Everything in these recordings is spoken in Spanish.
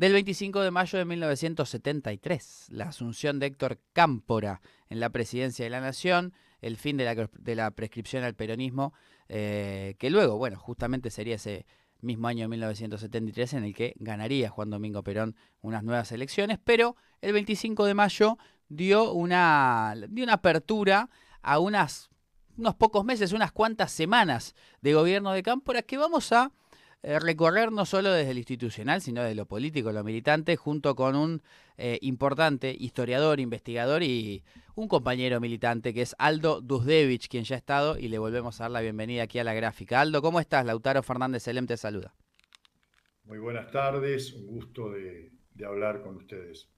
del 25 de mayo de 1973, la asunción de Héctor Cámpora en la presidencia de la Nación, el fin de la prescripción al peronismo, que luego, bueno, justamente sería ese mismo año de 1973 en el que ganaría Juan Domingo Perón unas nuevas elecciones, pero el 25 de mayo dio una apertura a unos pocos meses, unas cuantas semanas de gobierno de Cámpora que vamos a recorrer no solo desde lo institucional, sino de lo político, lo militante, junto con un importante historiador, investigador y un compañero militante que es Aldo Duzdevich, quien ya ha estado y le volvemos a dar la bienvenida aquí a la gráfica. Aldo, ¿cómo estás? Lautaro Fernández Selem te saluda. Muy buenas tardes, un gusto de hablar con ustedes.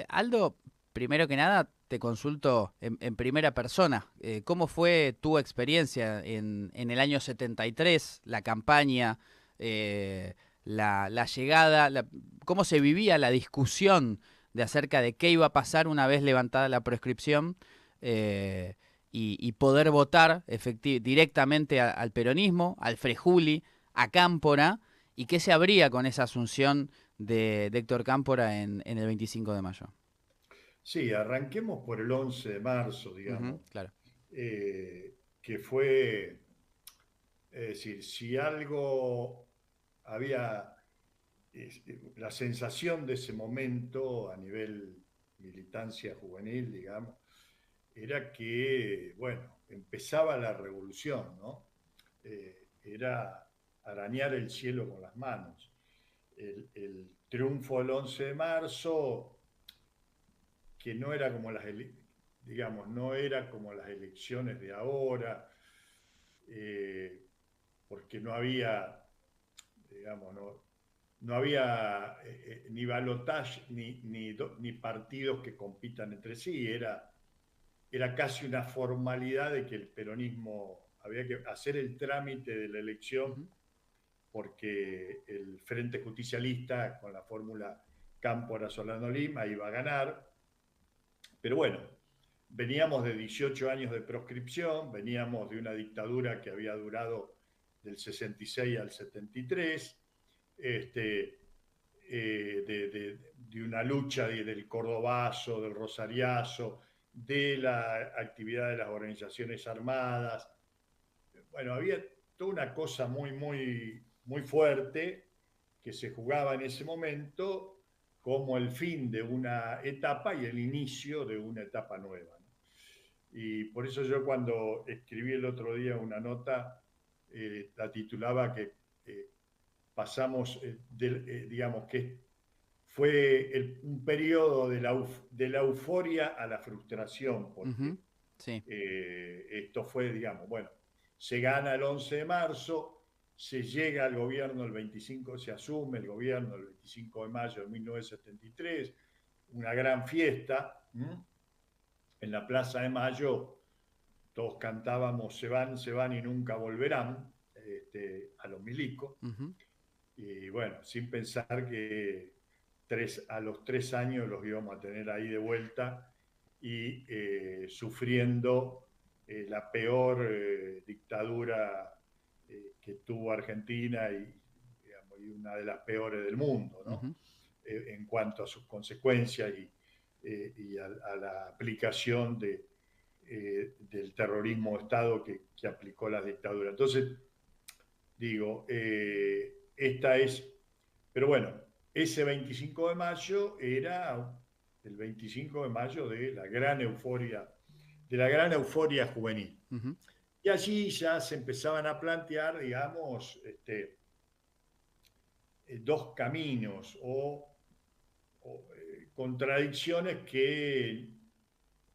Aldo, primero que nada, te consulto en primera persona. ¿Cómo fue tu experiencia en el año 73, la campaña, la llegada, cómo se vivía la discusión de acerca de qué iba a pasar una vez levantada la proscripción eh, y poder votar directamente al peronismo, al Frejuli, a Cámpora, y qué se abría con esa asunción de Héctor Cámpora en el 25 de mayo? Sí, arranquemos por el 11 de marzo, Ujú, digamos, claro. que fue, es decir, si algo había, la sensación de ese momento a nivel militancia juvenil, digamos, era que, bueno, empezaba la revolución, ¿no? Era arañar el cielo con las manos. El triunfo del 11 de marzo que no era como digamos, no era como las elecciones de ahora, eh, porque no había, digamos, no había ni balotaje ni partidos que compitan entre sí, era casi una formalidad de que el peronismo había que hacer el trámite de la elección Ujú. porque el Frente Justicialista con la fórmula Cámpora Solano Lima iba a ganar. Pero bueno, veníamos de 18 años de proscripción, veníamos de una dictadura que había durado del 66 al 73, este, de una lucha del Cordobazo, del Rosariazo, de la actividad de las organizaciones armadas. Bueno, había toda una cosa muy fuerte que se jugaba en ese momento como el fin de una etapa y el inicio de una etapa nueva, ¿no? Y por eso yo cuando escribí el otro día una nota, la titulaba que pasamos, digamos, que fue un periodo de la euforia a la frustración, Ujú, porque sí. esto fue, digamos, bueno, se gana el 11 de marzo, se llega al gobierno el 25, se asume el gobierno el 25 de mayo de 1973, una gran fiesta. En la Plaza de Mayo todos cantábamos se van y nunca volverán, a los milicos, Ujú. y bueno, sin pensar que a los 3 años los íbamos a tener ahí de vuelta y sufriendo la peor dictadura que tuvo Argentina digamos, y una de las peores del mundo, ¿no? Ujú. En cuanto a sus consecuencias y a la aplicación del terrorismo de Estado que aplicó la dictadura. Entonces, digo, esta es, pero bueno, ese 25 de mayo era el 25 de mayo de la gran euforia juvenil. Ujú. Y allí ya se empezaban a plantear, digamos, dos caminos o contradicciones que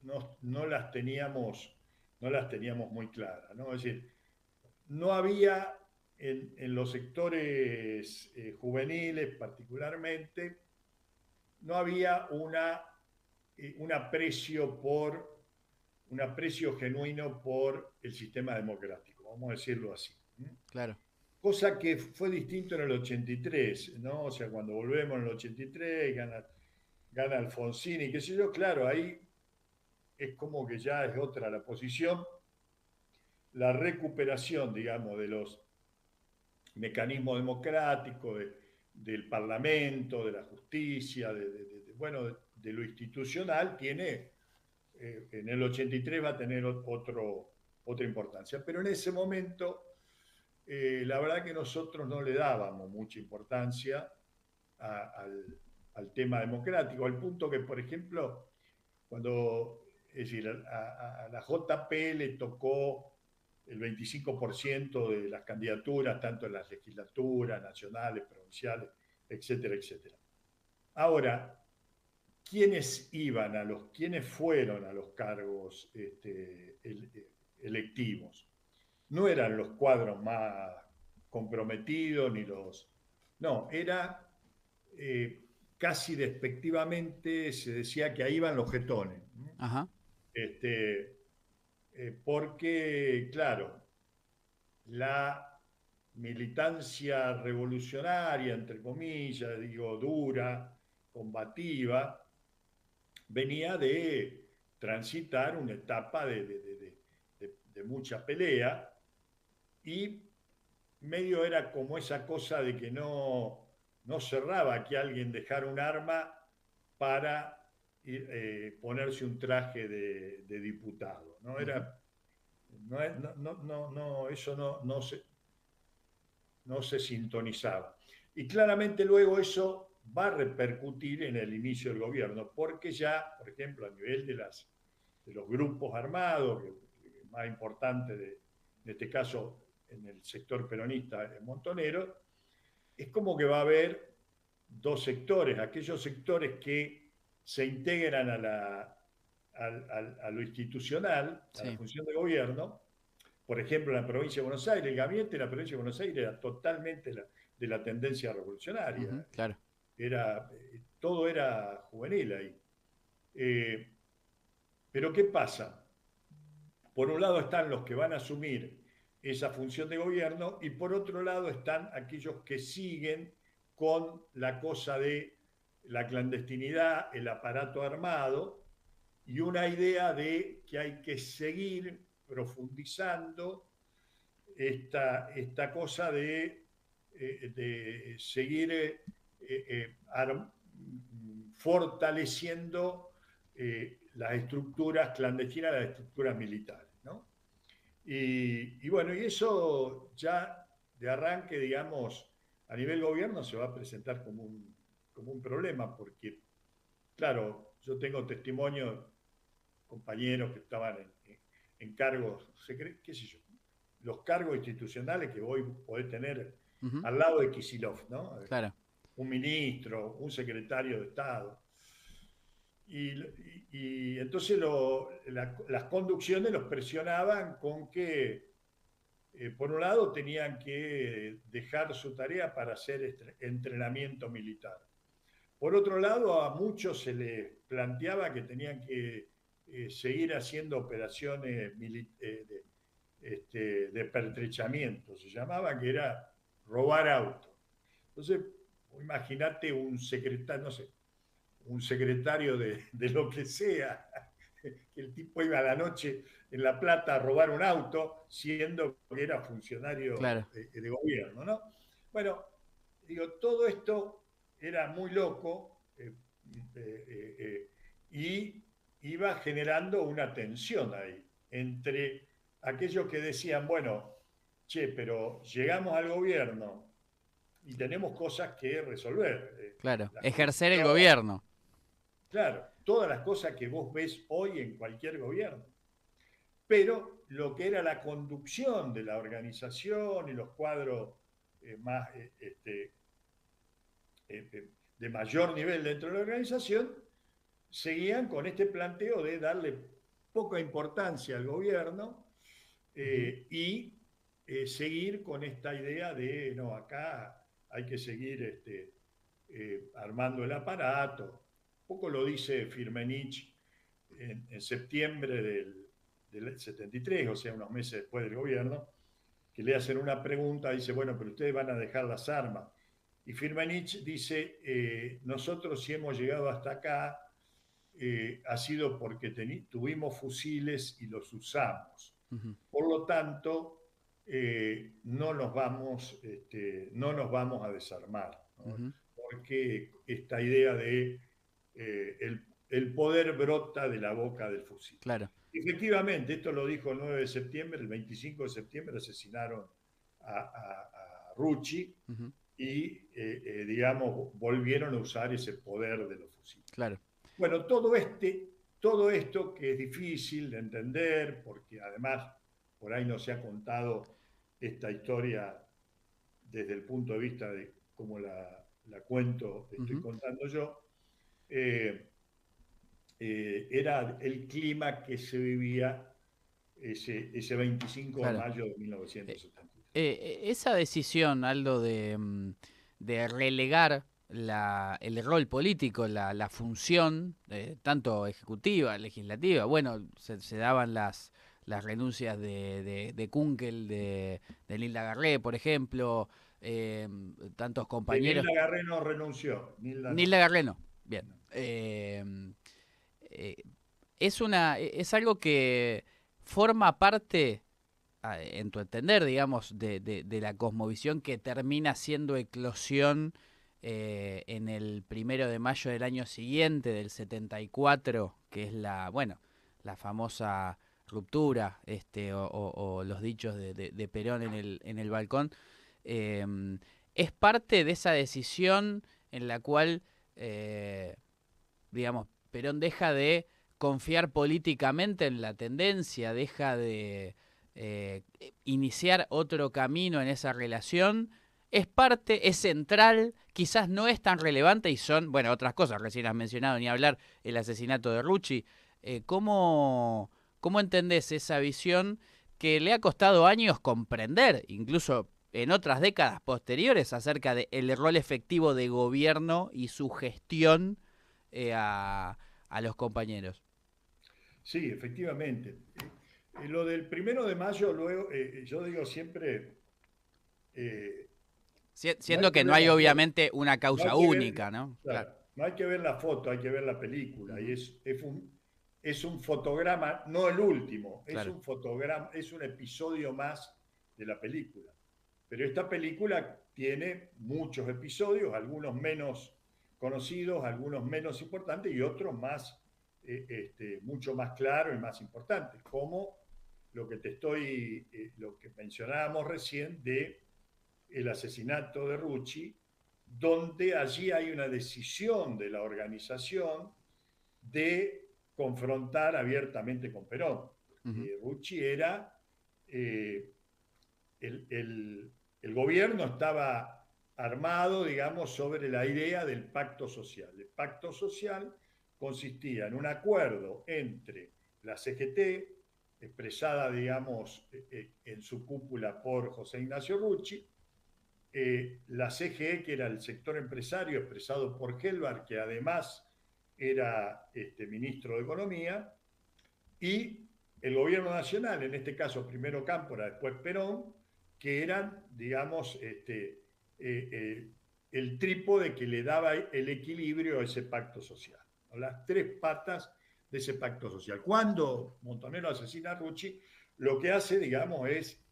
no las no las teníamos muy claras, ¿no? Es decir, no había en los sectores juveniles particularmente, no había un aprecio un aprecio genuino por el sistema democrático, vamos a decirlo así. Claro. Cosa que fue distinto en el 83, ¿no? O sea, cuando volvemos en el 83, gana Alfonsín y qué sé yo, claro, ahí es como que ya es otra la posición, la recuperación, digamos, de los mecanismos democráticos, del Parlamento, de la justicia, bueno, de lo institucional, tiene, en el 83 va a tener otra importancia. Pero en ese momento, la verdad que nosotros no le dábamos mucha importancia al tema democrático, al punto que, por ejemplo, cuando, es decir, a la JP le tocó el 25% de las candidaturas, tanto en las legislaturas nacionales, provinciales, etcétera, etcétera. Ahora, ¿quiénes fueron a los cargos electivos? No eran los cuadros más comprometidos ni los... No, era casi despectivamente se decía que ahí iban los jetones. Ajá. Este, Porque, claro, la militancia revolucionaria, entre comillas, digo, dura, combativa, venía de transitar una etapa de mucha pelea y medio era como esa cosa de que no cerraba que alguien dejara un arma para ponerse un traje de diputado. ¿No? Ujú. Era, eso no se sintonizaba. Y claramente luego eso va a repercutir en el inicio del gobierno, porque ya, por ejemplo, a nivel de los grupos armados, más importante en este caso en el sector peronista, en Montonero, es como que va a haber dos sectores, aquellos sectores que se integran a lo institucional, a la Sí. función de gobierno. Por ejemplo, en la provincia de Buenos Aires, el gabinete de la provincia de Buenos Aires era totalmente de la tendencia revolucionaria. Ujú, claro. Todo era juvenil ahí. Eh, pero ¿qué pasa? Por un lado están los que van a asumir esa función de gobierno y por otro lado están aquellos que siguen con la cosa de la clandestinidad, el aparato armado y una idea de que hay que seguir profundizando esta cosa de seguir fortaleciendo las estructuras clandestinas, las estructuras militares. ¿No? Y bueno, y eso ya de arranque, digamos, a nivel gobierno se va a presentar como un problema, porque, claro, yo tengo testimonio, compañeros que estaban en cargos, qué sé yo, los cargos institucionales que hoy podés tener Ujú, al lado de Kicillof, ¿no? claro. Un ministro, un secretario de Estado. Y, y entonces las conducciones los presionaban con que, por un lado, tenían que dejar su tarea para hacer entrenamiento militar. Por otro lado, a muchos se les planteaba que tenían que seguir haciendo operaciones de pertrechamiento, se llamaba, que era robar autos. Entonces, imagínate un secretario, no sé, un secretario de lo que sea, que el tipo iba a la noche en La Plata a robar un auto, siendo que era funcionario Claro. de gobierno, ¿no? Bueno, digo, todo esto era muy loco y iba generando una tensión ahí entre aquellos que decían, bueno, che, pero llegamos al gobierno y tenemos cosas que resolver. Claro. La Ejercer el corrupción, gobierno. claro, todas las cosas que vos ves hoy en cualquier gobierno. Pero lo que era la conducción de la organización y los cuadros más de mayor nivel dentro de la organización seguían con este planteo de darle poca importancia al gobierno Ujú. y seguir con esta idea de, no, acá hay que seguir armando el aparato. Un poco lo dice Firmenich en septiembre del 73, o sea, unos meses después del gobierno, que le hacen una pregunta, dice, bueno, pero ustedes van a dejar las armas. Y Firmenich dice, nosotros si hemos llegado hasta acá, ha sido porque tuvimos fusiles y los usamos. Ujú. Por lo tanto, no nos vamos a desarmar. ¿no? Ujú. Porque esta idea de el poder brota de la boca del fusil. Claro. Efectivamente, esto lo dijo el 9 de septiembre, el 25 de septiembre asesinaron a Rucci Ujú. y, digamos, volvieron a usar ese poder de los fusiles. Claro. Bueno, todo esto que es difícil de entender, porque además por ahí no se ha contado esta historia desde el punto de vista de cómo la cuento, estoy Ujú. contando yo, eh, era el clima que se vivía ese 25 de Claro. mayo de Eh, 1973. esa decisión, Aldo, de relegar el rol político, la función, tanto ejecutiva, legislativa, bueno, se daban las renuncias de Kunkel, de Nilda Garré, por ejemplo, eh, tantos compañeros. Nilda Garré no renunció, Nilda no. Nilda Garré no, bien. No. Eh, es algo que forma parte en tu entender, digamos, de la cosmovisión que termina siendo eclosión en el 1 de mayo del año siguiente, del 74, que es bueno, la famosa ruptura, o los dichos de Perón en el balcón, eh, es parte de esa decisión en la cual, eh, digamos, Perón deja de confiar políticamente en la tendencia, deja de eh, iniciar otro camino en esa relación, es parte, es central, quizás no es tan relevante y son, bueno, otras cosas, recién has mencionado, ni hablar, el asesinato de Rucci. ¿Cómo entendés esa visión que le ha costado años comprender, incluso en otras décadas posteriores, acerca del rol efectivo de gobierno y su gestión a los compañeros? Sí, efectivamente. Lo del 1 de mayo, luego, yo digo siempre, eh, no hay Siendo que que no ver hay la foto, obviamente una no hay causa que ver, única, ¿no? Claro. claro, no hay que ver la foto, hay que ver la película. Y Ujú. es un fotograma, no el último, es Claro. un fotograma, es un episodio más de la película. Pero esta película tiene muchos episodios, algunos menos conocidos, algunos menos importantes y otros más, mucho más claros y más importantes, como lo que mencionábamos recién de el asesinato de Rucci, donde allí hay una decisión de la organización de confrontar abiertamente con Perón. Ujú. Rucci era eh, el, el, el gobierno estaba armado, digamos, sobre la idea del pacto social. El pacto social consistía en un acuerdo entre la CGT, expresada, digamos, en su cúpula por José Ignacio Rucci, la CGE, que era el sector empresario, expresado por Gelbar, que además era ministro de Economía, y el gobierno nacional, en este caso primero Cámpora, después Perón, que eran, digamos, el trípode que le daba el equilibrio a ese pacto social. Las tres patas de ese pacto social. Cuando Montonero asesina a Rucci, lo que hace, digamos, es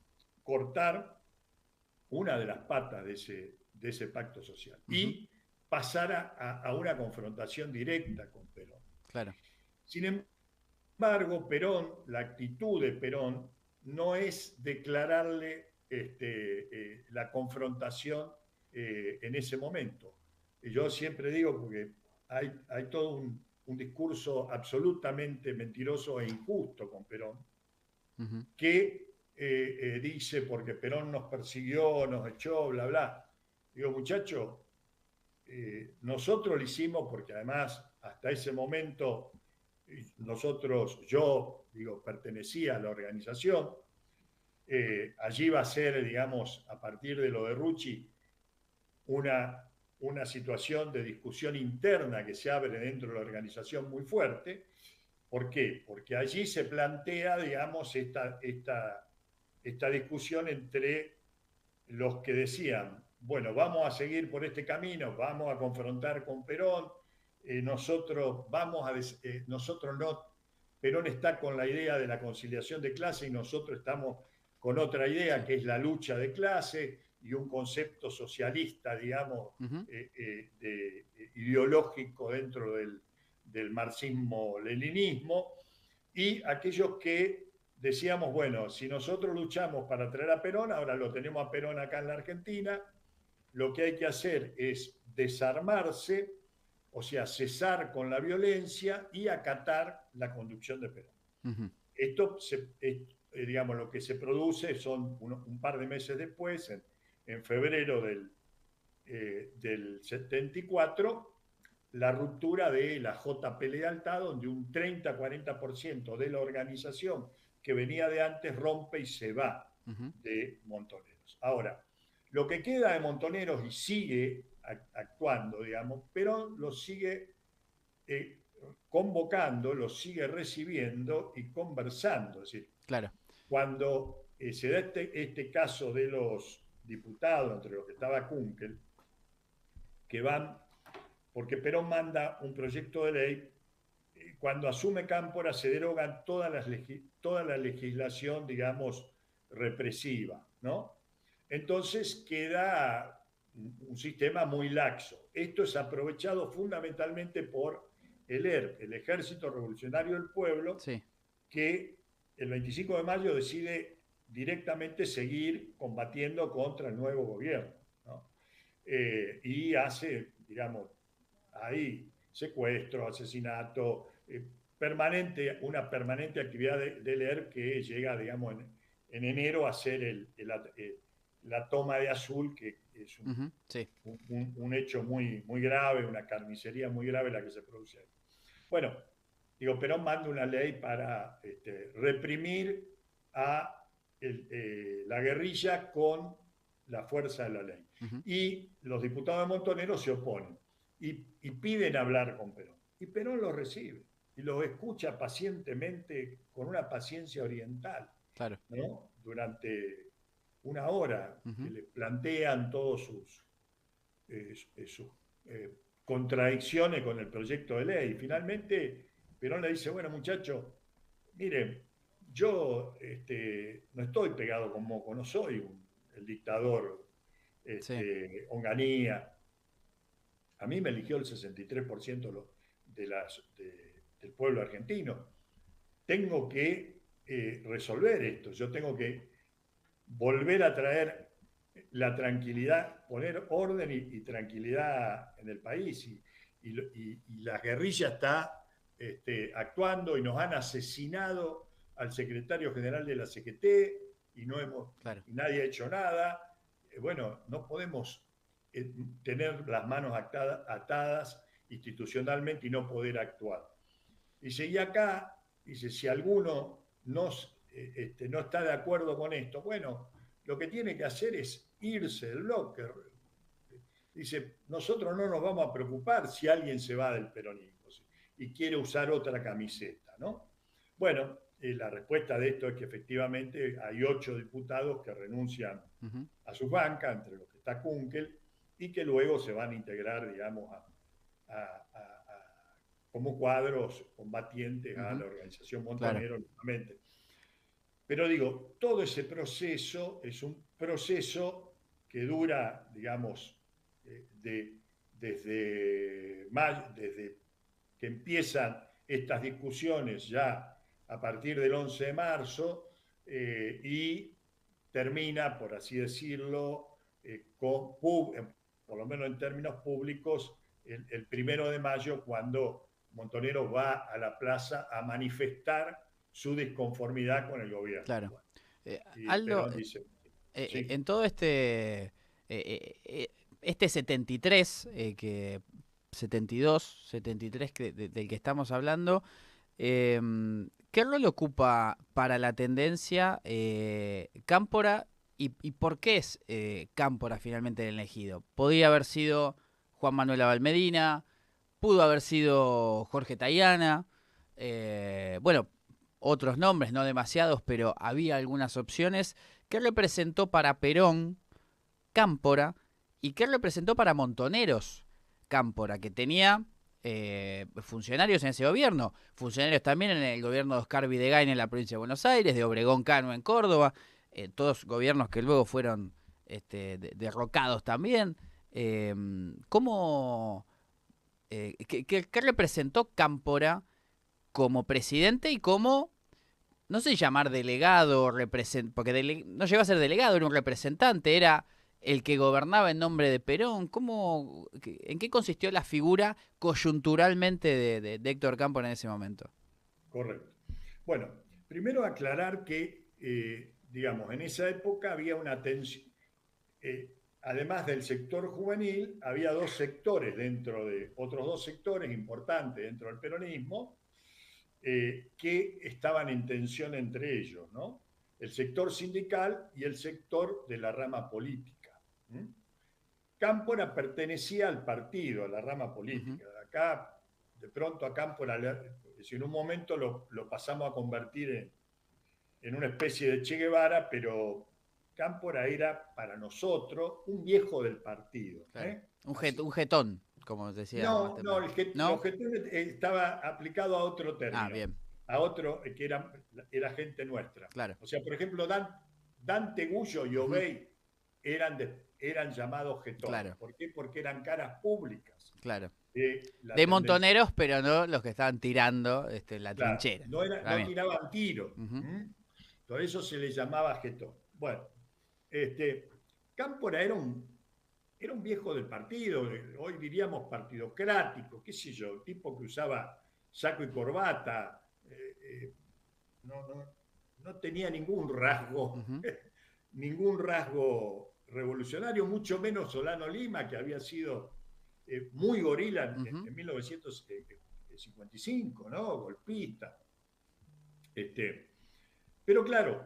cortar una de las patas de ese pacto social Ujú. y pasar a una confrontación directa con Perón. Claro. Sin embargo, Perón, la actitud de Perón no es declararle la confrontación en ese momento. Y yo siempre digo, porque hay todo un discurso absolutamente mentiroso e injusto con Perón, Ujú. que dice porque Perón nos persiguió, nos echó, bla, bla. Digo, muchacho, nosotros lo hicimos porque además hasta ese momento yo digo, pertenecía a la organización, allí va a ser, digamos, a partir de lo de Rucci, una, una situación de discusión interna que se abre dentro de la organización muy fuerte. ¿Por qué? Porque allí se plantea, digamos, esta discusión entre los que decían, bueno, vamos a seguir por este camino, vamos a confrontar con Perón, nosotros no, Perón está con la idea de la conciliación de clase y nosotros estamos con otra idea Sí. que es la lucha de clase, y un concepto socialista, digamos, Ujú. ideológico dentro del marxismo-leninismo, y aquellos que decíamos, bueno, si nosotros luchamos para traer a Perón, ahora lo tenemos a Perón acá en la Argentina, lo que hay que hacer es desarmarse, o sea, cesar con la violencia y acatar la conducción de Perón. Ujú. Esto, digamos, lo que se produce son un par de meses después, en febrero del 74, la ruptura de la JP Lealtad, donde un 30-40% de la organización que venía de antes rompe y se va Ujú. de Montoneros. Ahora, lo que queda de Montoneros y sigue actuando, digamos, pero lo sigue convocando, lo sigue recibiendo y conversando. Es decir, Claro. cuando se da este caso de los diputados, entre los que estaba Kunkel, que van, porque Perón manda un proyecto de ley, cuando asume Cámpora se derogan toda la legislación, digamos, represiva, ¿no? Entonces queda un sistema muy laxo. Esto es aprovechado fundamentalmente por el ERP, el Ejército Revolucionario del Pueblo, Sí. que el 25 de mayo decide directamente seguir combatiendo contra el nuevo gobierno, ¿no? Y hace, digamos, ahí secuestro, asesinato, una permanente actividad de leer que llega, digamos, en enero a ser la toma de Azul, que es Ujú. Sí. un hecho muy, muy grave, una carnicería muy grave la que se produce ahí. Bueno, digo, Perón manda una ley para reprimir a la guerrilla con la fuerza de la ley. Ujú. Y los diputados de Montoneros se oponen y piden hablar con Perón. Y Perón los recibe y los escucha pacientemente, con una paciencia oriental, Claro. ¿no? Durante una hora, que Ujú. le plantean todos sus contradicciones con el proyecto de ley. Finalmente, Perón le dice, bueno, muchacho, mire, yo no estoy pegado con moco, no soy el dictador Sí. Onganía. A mí me eligió el 63% del pueblo argentino. Tengo que resolver esto, yo tengo que volver a traer la tranquilidad, poner orden y tranquilidad en el país. Y la guerrilla está actuando y nos han asesinado al secretario general de la CGT Claro. y nadie ha hecho nada. Bueno, no podemos tener las manos atadas institucionalmente y no poder actuar. Dice, y acá, dice, si alguno no está de acuerdo con esto, bueno, lo que tiene que hacer es irse del bloque. Dice, nosotros no nos vamos a preocupar si alguien se va del peronismo y quiere usar otra camiseta, ¿no? Bueno, la respuesta de esto es que efectivamente hay 8 diputados que renuncian Ujú. a su banca, entre los que está Kunkel, y que luego se van a integrar, digamos, como cuadros combatientes a Ujú. la organización Claro. Montonero nuevamente. Pero digo, todo ese proceso es un proceso que dura, digamos, desde que empiezan estas discusiones ya a partir del 11 de marzo y termina, por así decirlo, por lo menos en términos públicos, el 1 de mayo, cuando Montonero va a la plaza a manifestar su disconformidad con el gobierno. Claro. Bueno, y Aldo, Perón dice, sí, en todo este 73, 72, 73 del que estamos hablando, ¿qué rol ocupa para la tendencia Cámpora y por qué es Cámpora finalmente el elegido? Podría haber sido Juan Manuel Abal Medina, pudo haber sido Jorge Tayana, bueno, otros nombres, no demasiados, pero había algunas opciones. ¿Qué representó para Perón Cámpora y qué representó para Montoneros Cámpora, que tenía funcionarios en ese gobierno, funcionarios también en el gobierno de Oscar Videgain en la provincia de Buenos Aires, de Obregón Cano en Córdoba, todos gobiernos que luego fueron derrocados también. ¿Cómo, qué representó Cámpora como presidente y como, no sé llamar delegado, porque no llegó a ser delegado, era un representante, era el que gobernaba en nombre de Perón? ¿En qué consistió la figura coyunturalmente de Héctor Cámpora en ese momento? Correcto. Bueno, primero aclarar que, digamos, en esa época había una tensión, además del sector juvenil, había dos sectores otros dos sectores importantes dentro del peronismo, que estaban en tensión entre ellos, ¿no? El sector sindical y el sector de la rama política. ¿Mm? Cámpora pertenecía al partido, a la rama Ujú. política. Acá, de pronto a Cámpora, si en un momento lo pasamos a convertir en una especie de Che Guevara, pero Cámpora era para nosotros un viejo del partido. Claro. Así. Un jetón, como decía más No, no, temprano. el ¿No? objetivo estaba aplicado a otro Ah, término, bien, a otro que era gente nuestra. claro. O sea, por ejemplo, Dante Gullo y Ujú. Obey eran llamados jetones. Claro, ¿Por qué? Porque eran caras públicas claro. de la De tendencia. montoneros, pero no los que estaban tirando la Claro, trinchera. Está no bien. tiraban tiro. Ujú. Por eso se les llamaba jetón. Bueno, este, Cámpora era un viejo del partido, hoy diríamos partidocrático, qué sé yo, tipo que usaba saco y corbata, no, no, no tenía ningún rasgo, Ujú. ningún rasgo revolucionario, mucho menos Solano Lima, que había sido muy gorila Ujú. en 1955, ¿no? Golpista. Este, pero claro,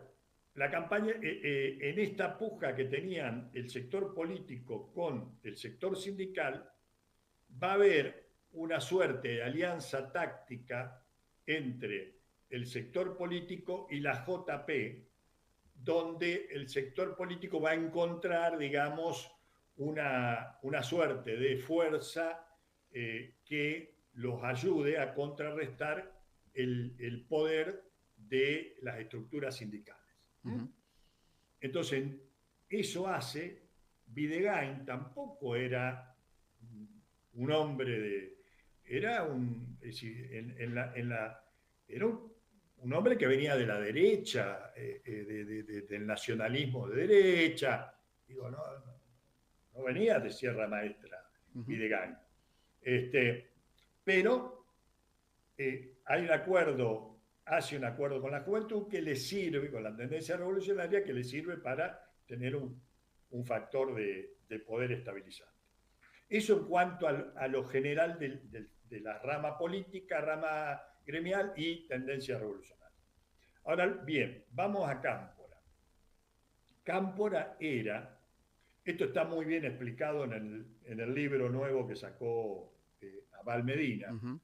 la campaña, en esta puja que tenían el sector político con el sector sindical, va a haber una suerte de alianza táctica entre el sector político y la JP, donde el sector político va a encontrar, digamos, una suerte de fuerza que los ayude a contrarrestar el poder de las estructuras sindicales. Ujú. Entonces, eso hace, Videgain tampoco era un hombre de, era un, es decir, era un hombre que venía de la derecha, del nacionalismo de derecha, digo, no venía de Sierra Maestra, Ujú. Videgain. Este, pero hay un acuerdo, hace un acuerdo con la juventud que le sirve, con la tendencia revolucionaria, que le sirve para tener un factor de poder estabilizante. Eso en cuanto a lo general de la rama política, rama gremial y tendencia revolucionaria. Ahora bien, vamos a Cámpora. Cámpora era, esto está muy bien explicado en el libro nuevo que sacó Abal Medina, Ujú.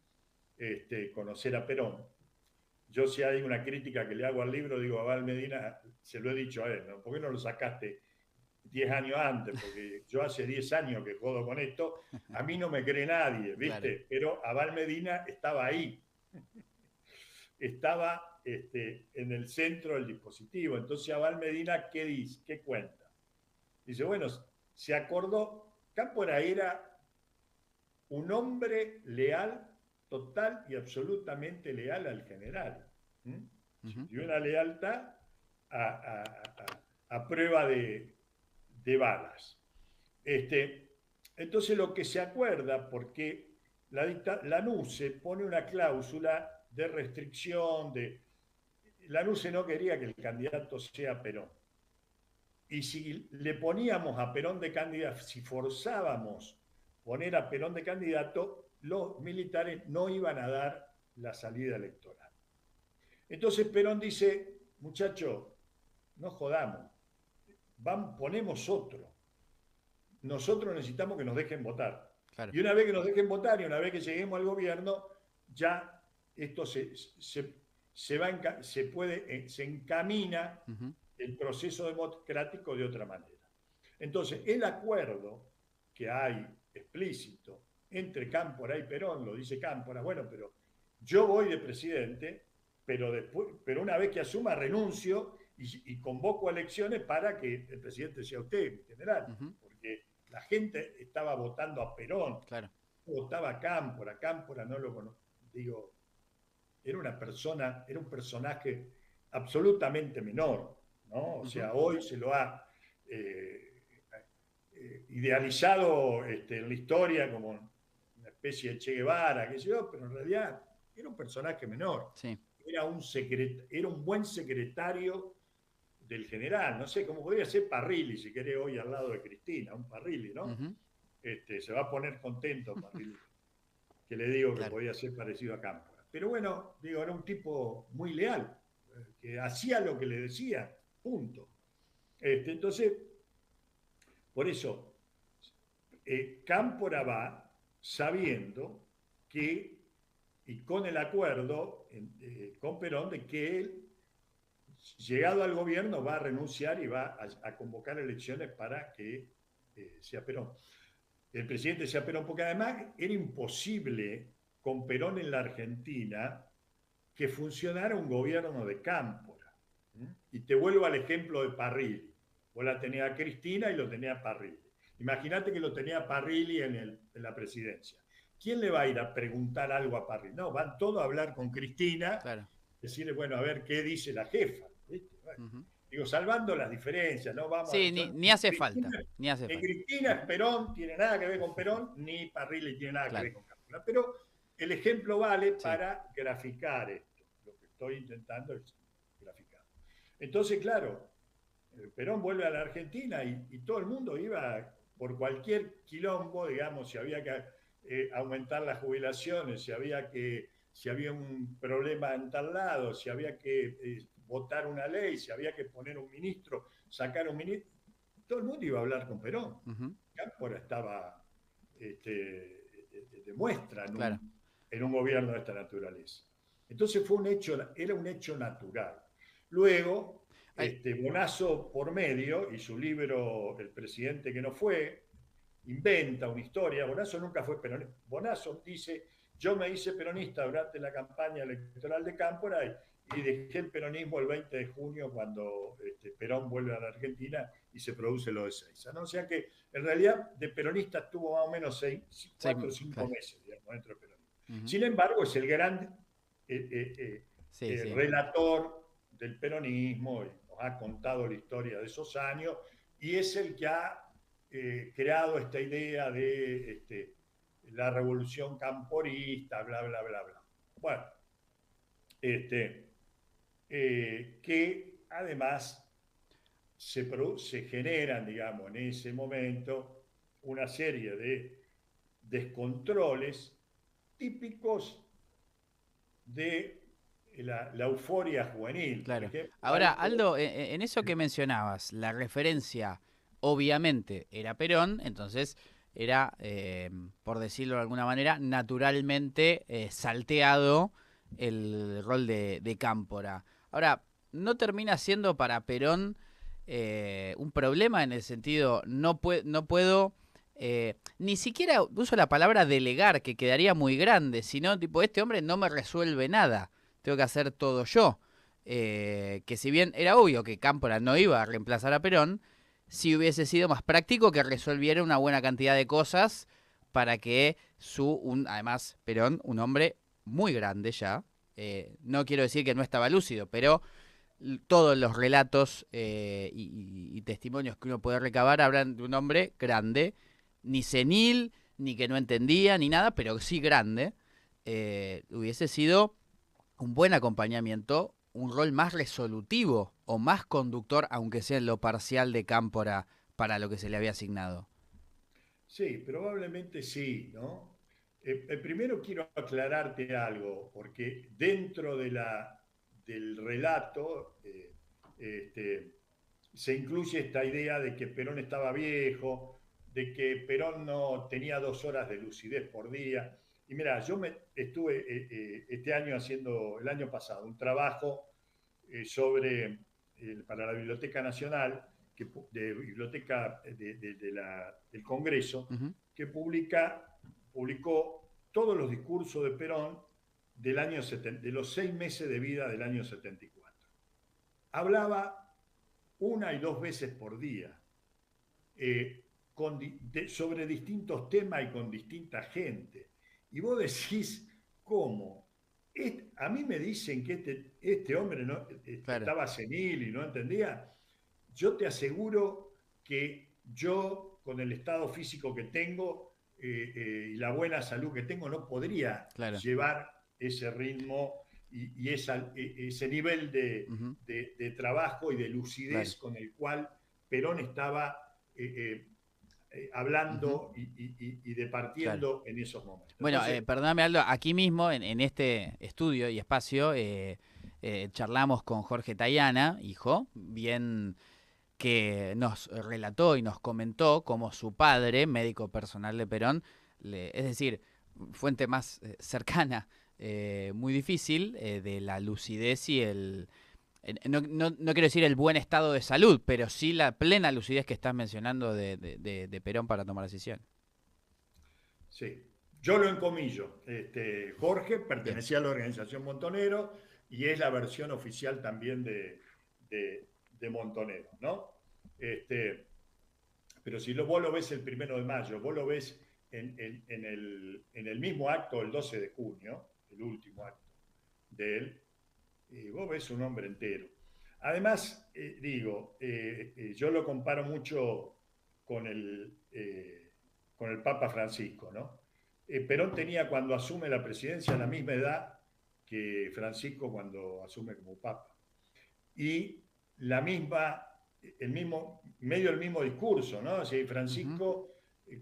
Conocer a Perón. Yo si hay una crítica que le hago al libro, digo a Val Medina, se lo he dicho a él, ¿no? ¿Por qué no lo sacaste 10 años antes? Porque yo hace 10 años que jodo con esto, a mí no me cree nadie, Claro. ¿viste? Pero a Val Medina estaba ahí, estaba en el centro del dispositivo. Entonces a Val Medina, ¿qué dice? ¿Qué cuenta? Dice, bueno, se acordó, Cámpora era un hombre leal, total y absolutamente leal al general. ¿Mm? Ujú. Y una lealtad a prueba de balas. Entonces lo que se acuerda, porque la NUCE pone una cláusula de restricción, la NUCE no quería que el candidato sea Perón. Y si le poníamos a Perón de candidato, si forzábamos poner a Perón de candidato, los militares no iban a dar la salida electoral. Entonces Perón dice, muchachos, no jodamos, ponemos otro. Nosotros necesitamos que nos dejen votar. Claro. Y una vez que nos dejen votar y una vez que lleguemos al gobierno, ya esto se encamina Ujú. el proceso democrático de otra manera. Entonces, el acuerdo que hay explícito entre Cámpora y Perón, lo dice Cámpora, bueno, pero yo voy de presidente, pero una vez que asuma renuncio y convoco a elecciones para que el presidente sea usted, mi general, porque la gente estaba votando a Perón, claro. votaba a Cámpora, Cámpora no lo conozco, digo, era un personaje absolutamente menor, ¿no? O sea, hoy se lo ha eh, idealizado en la historia como una especie de Che Guevara, qué sé yo, pero en realidad era un personaje menor. Sí. Era un buen secretario del general, no sé, como podría ser Parrilli, si querés, hoy al lado de Cristina, un Parrilli, ¿no? Se va a poner contento Parrilli, que le digo que Claro. podía ser parecido a Cámpora. Pero bueno, digo, era un tipo muy leal, que hacía lo que le decía, punto. Entonces, por eso, Cámpora va sabiendo que, y con el acuerdo con Perón, de que él, llegado al gobierno, va a renunciar y va a convocar elecciones para que sea Perón. El presidente sea Perón, porque además era imposible con Perón en la Argentina que funcionara un gobierno de Cámpora. Y te vuelvo al ejemplo de Parrilli. Vos la tenías a Cristina y lo tenía a Parrilli. Imagínate que lo tenía Parrilli en la presidencia. ¿Quién le va a ir a preguntar algo a Parrilli? No, van todos a hablar con Cristina, Claro. decirle, bueno, a ver qué dice la jefa. ¿Viste? Bueno, digo, salvando las diferencias, no vamos Sí, a... ni hace falta. Ni hace Ni falta. Cristina Perón tiene nada que ver con Perón, ni Parrilli tiene nada que Claro. ver con Cámpora. Pero el ejemplo vale Sí. para graficar esto. Lo que estoy intentando es graficar. Entonces, claro, Perón vuelve a la Argentina y todo el mundo iba por cualquier quilombo, digamos, si había que aumentar las jubilaciones, si había un problema en tal lado, si había que votar una ley, si había que poner un ministro, sacar un ministro, todo el mundo iba a hablar con Perón. Cámpora estaba de muestra Claro. en un gobierno de esta naturaleza. Entonces era un hecho natural. Luego, Ay, Bonazo por medio, y su libro El presidente que no fue, inventa una historia. Bonazo nunca fue peronista. Bonazo dice, yo me hice peronista durante la campaña electoral de Cámpora y dejé el peronismo el 20 de junio cuando Perón vuelve a la Argentina y se produce lo de Seiza, ¿no? O sea que en realidad de peronista estuvo más o menos 4 o 5 claro. meses, digamos, dentro del peronismo. Sin embargo, es el gran Sí, sí. relator del peronismo, nos ha contado la historia de esos años y es el que ha creado esta idea de la revolución camporista, bla, bla, bla, bla. Bueno, que además se generan, digamos, en ese momento una serie de descontroles típicos de la euforia juvenil. Por Claro. ejemplo, Ahora, Aldo, en eso que mencionabas, la referencia obviamente era Perón, entonces era, por decirlo de alguna manera, naturalmente salteado el rol de Cámpora. Ahora, ¿no termina siendo para Perón un problema en el sentido, no puedo, ni siquiera uso la palabra delegar, que quedaría muy grande, sino tipo, este hombre no me resuelve nada, tengo que hacer todo yo? Que si bien era obvio que Cámpora no iba a reemplazar a Perón, sí hubiese sido más práctico que resolviera una buena cantidad de cosas para que además Perón, un hombre muy grande ya, no quiero decir que no estaba lúcido, pero todos los relatos y testimonios que uno puede recabar hablan de un hombre grande, ni senil, ni que no entendía, ni nada, pero sí grande. Hubiese sido un buen acompañamiento, un rol más resolutivo o más conductor, aunque sea en lo parcial de Cámpora, para lo que se le había asignado. sí, probablemente sí, ¿no? Primero quiero aclararte algo, porque dentro del relato se incluye esta idea de que Perón estaba viejo, de que Perón no tenía 2 horas de lucidez por día. Y mira, estuve este año haciendo, el año pasado, un trabajo para la Biblioteca Nacional, de Biblioteca del Congreso, Ujú. que publicó todos los discursos de Perón de los 6 meses de vida del año 74. Hablaba una y dos veces por día, sobre distintos temas y con distinta gente. Y vos decís, ¿cómo? A mí me dicen que este hombre no, Claro, estaba senil y no entendía. Yo te aseguro que yo, con el estado físico que tengo y la buena salud que tengo, no podría claro. llevar ese ritmo y ese nivel Ujú, de trabajo y de claro. lucidez con el cual Perón estaba Ujú, hablando y claro. departiendo en esos momentos. Bueno, Entonces, perdóname, Aldo, aquí mismo, en este estudio y espacio, charlamos con Jorge Tayana, hijo, bien que nos relató y nos comentó cómo su padre, médico personal de Perón, es decir, fuente más cercana, muy difícil, de la lucidez y el... no quiero decir el buen estado de salud, pero sí la plena lucidez que estás mencionando de Perón para tomar decisión. sí, yo lo encomillo. Jorge Bien. pertenecía a la organización Montonero y es la versión oficial también de Montonero, ¿no? Este, pero si vos lo ves el 1 de mayo, vos lo ves en el mismo acto, el 12 de junio, el último acto de él, vos ves un hombre entero. Además, yo lo comparo mucho con con el Papa Francisco, ¿no? Perón tenía cuando asume la presidencia la misma edad que Francisco cuando asume como Papa. Y la misma, medio el mismo discurso, ¿no? O sea, Ujú, Francisco,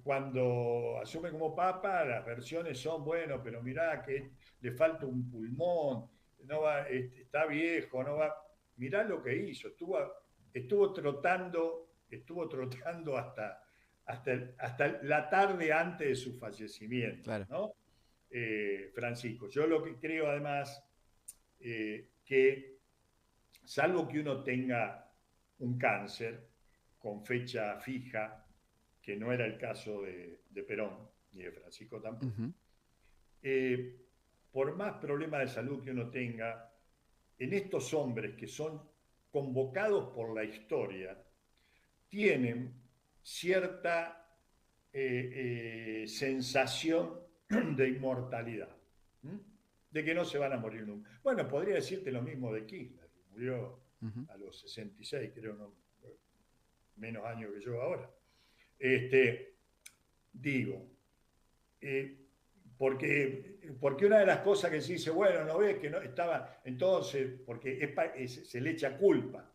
cuando asume como Papa, las versiones son, bueno, pero mirá que le falta un pulmón, no va, está viejo, no va. Mirá lo que hizo, estuvo trotando hasta la tarde antes de su fallecimiento, claro. ¿no? Francisco. Yo lo que creo además que salvo que uno tenga un cáncer con fecha fija, que no era el caso de Perón ni de Francisco tampoco, Ujú, eh, por más problemas de salud que uno tenga, en estos hombres que son convocados por la historia, tienen cierta sensación de inmortalidad, ¿m? De que no se van a morir nunca. Bueno, podría decirte lo mismo de Kirchner, que murió ujú, a los 66, creo, no, menos años que yo ahora. Este, digo, eh, porque una de las cosas que se dice, bueno, no ves que no estaba, entonces, porque se le echa culpa.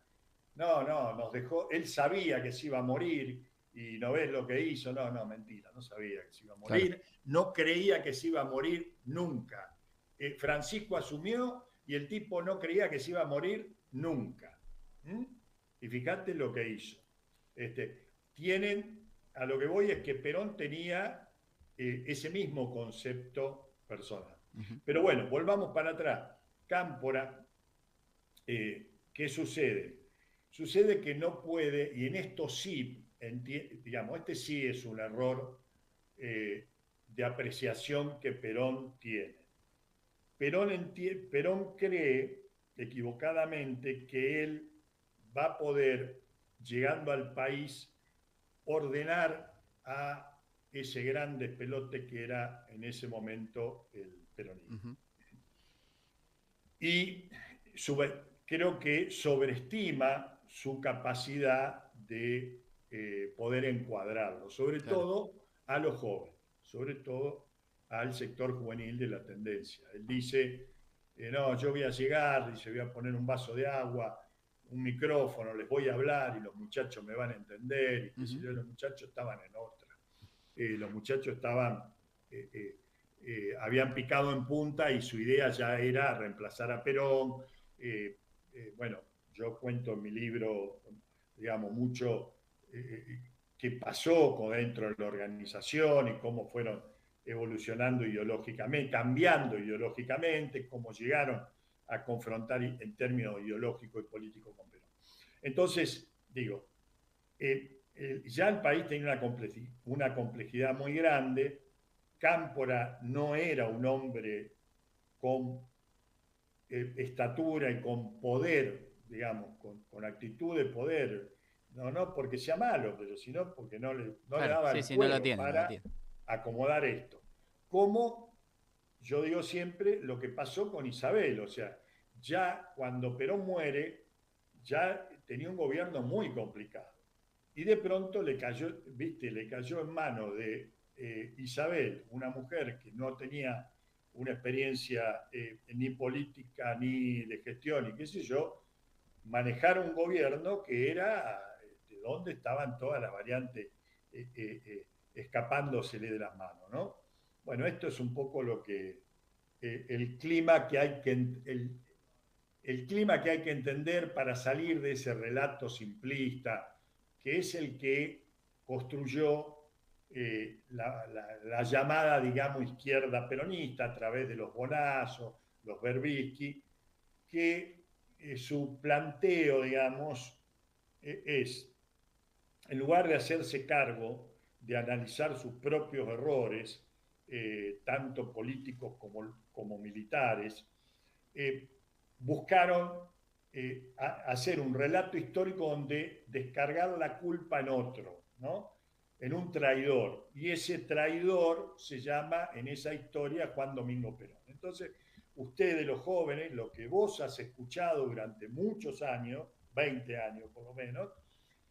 No, no, nos dejó, él sabía que se iba a morir y no ves lo que hizo. No, no, mentira, no sabía que se iba a claro. morir, no creía que se iba a morir nunca. Francisco asumió y el tipo no creía que se iba a morir nunca. ¿Mm? Y fíjate lo que hizo. A lo que voy es que Perón tenía ese mismo concepto personal. Ujú, Pero bueno, volvamos para atrás. Cámpora, ¿qué sucede? Sucede que no puede, y en esto sí, digamos, este sí es un error de apreciación que Perón tiene. Perón cree equivocadamente que él va a poder, llegando al país, ordenar a ese gran despelote que era en ese momento el peronismo. ujú, Y creo que sobreestima su capacidad de poder encuadrarlo, sobre claro. todo a los jóvenes, sobre todo al sector juvenil de la tendencia. Él dice, no, yo voy a llegar, dice, voy a poner un vaso de agua, un micrófono, les voy a hablar y los muchachos me van a entender, y qué sé Ujú, yo, los muchachos estaban en otra. Los muchachos eh, eh, habían picado en punta y su idea ya era reemplazar a Perón. Eh, bueno, yo cuento en mi libro, digamos, mucho qué pasó dentro de la organización y cómo fueron evolucionando ideológicamente, cambiando ideológicamente, cómo llegaron a confrontar en términos ideológicos y políticos con Perón. Entonces, digo, ya el país tenía una complejidad muy grande. Cámpora no era un hombre con estatura y con poder digamos, con actitud de poder, no porque sea malo, pero sino porque no le Claro, daba sí, el sí, no lo cuero tiene, no lo para tiene. acomodar esto. Como yo digo siempre lo que pasó con Isabel, o sea, ya cuando Perón muere, ya tenía un gobierno muy complicado. Y de pronto le cayó en manos de Isabel, una mujer que no tenía una experiencia ni política ni de gestión y qué sé yo, manejar un gobierno que era de donde estaban todas las variantes escapándosele de las manos, ¿no? Bueno, esto es un poco lo que el clima que hay que el clima que hay que entender para salir de ese relato simplista, que es el que construyó la llamada, digamos, izquierda peronista a través de los Bonazo, los Berbisky, que su planteo, digamos, es, en lugar de hacerse cargo de analizar sus propios errores, tanto políticos como militares, eh, buscaron hacer un relato histórico donde descargar la culpa en otro, ¿no? En un traidor. Y ese traidor se llama en esa historia Juan Domingo Perón. Entonces, ustedes los jóvenes, lo que vos has escuchado durante muchos años, 20 años por lo menos,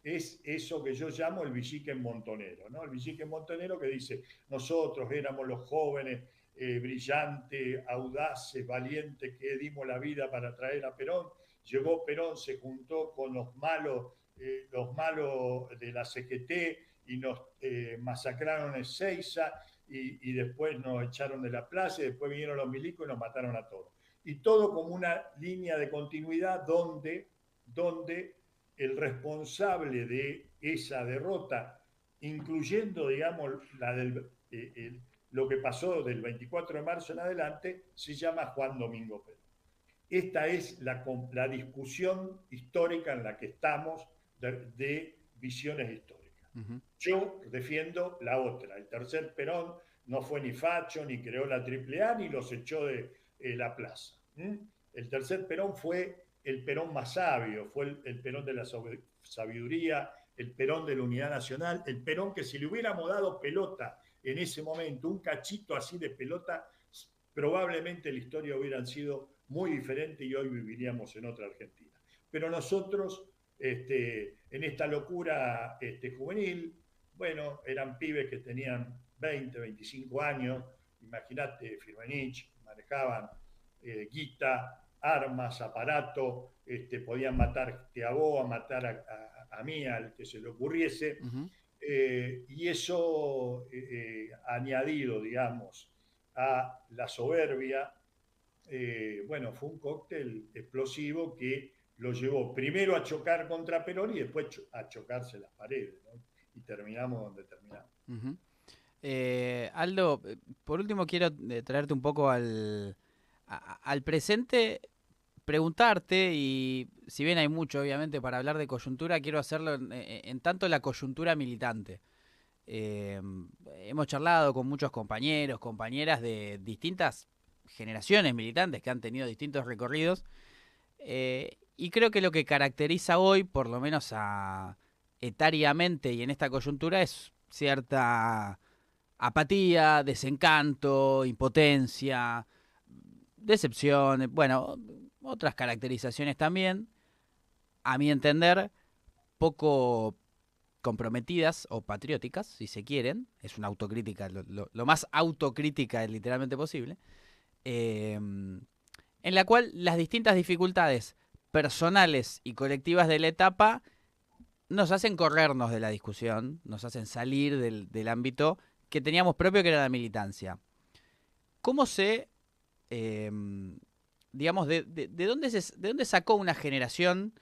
es eso que yo llamo el Villiquen montonero, ¿no? El Villiquen montonero que dice, nosotros éramos los jóvenes brillantes, audaces, valientes que dimos la vida para traer a Perón. Llegó Perón, se juntó con los malos de la CGT y nos masacraron en Ezeiza y después nos echaron de la plaza y después vinieron los milicos y nos mataron a todos. Y todo como una línea de continuidad donde el responsable de esa derrota, incluyendo, digamos, lo que pasó del 24 de marzo en adelante, se llama Juan Domingo Perón. Esta es la discusión histórica en la que estamos de visiones históricas. Ujú. Yo defiendo la otra. El tercer Perón no fue ni facho, ni creó la AAA, ni los echó de la plaza. El tercer Perón fue el Perón más sabio, fue el Perón de la sabiduría, el Perón de la unidad nacional, el Perón que si le hubiéramos dado pelota en ese momento, un cachito así de pelota, probablemente la historia hubiera sido muy diferente y hoy viviríamos en otra Argentina. Pero nosotros, en esta locura juvenil, bueno, eran pibes que tenían 20, 25 años, imagínate, Firmenich, manejaban guita, armas, aparato, podían matar a vos, a matar a mí, al que se le ocurriese, Ujú. y eso añadido, digamos, a la soberbia, bueno, fue un cóctel explosivo que lo llevó primero a chocar contra Perón y después a chocarse las paredes, ¿no? Y terminamos donde terminamos. Ujú. Aldo, por último quiero traerte un poco al presente, preguntarte, y si bien hay mucho obviamente para hablar de coyuntura, quiero hacerlo en tanto la coyuntura militante. Eh, Hemos charlado con muchos compañeros, compañeras de distintas generaciones militantes que han tenido distintos recorridos, y creo que lo que caracteriza hoy, por lo menos etariamente y en esta coyuntura, es cierta apatía, desencanto, impotencia, decepción, bueno, otras caracterizaciones también, a mi entender, poco comprometidas o patrióticas, si se quieren, es una autocrítica, lo más autocrítica literalmente posible, en la cual las distintas dificultades personales y colectivas de la etapa nos hacen corrernos de la discusión, nos hacen salir del ámbito que teníamos propio, que era la militancia. ¿Cómo se, eh, digamos, de dónde sacó una generación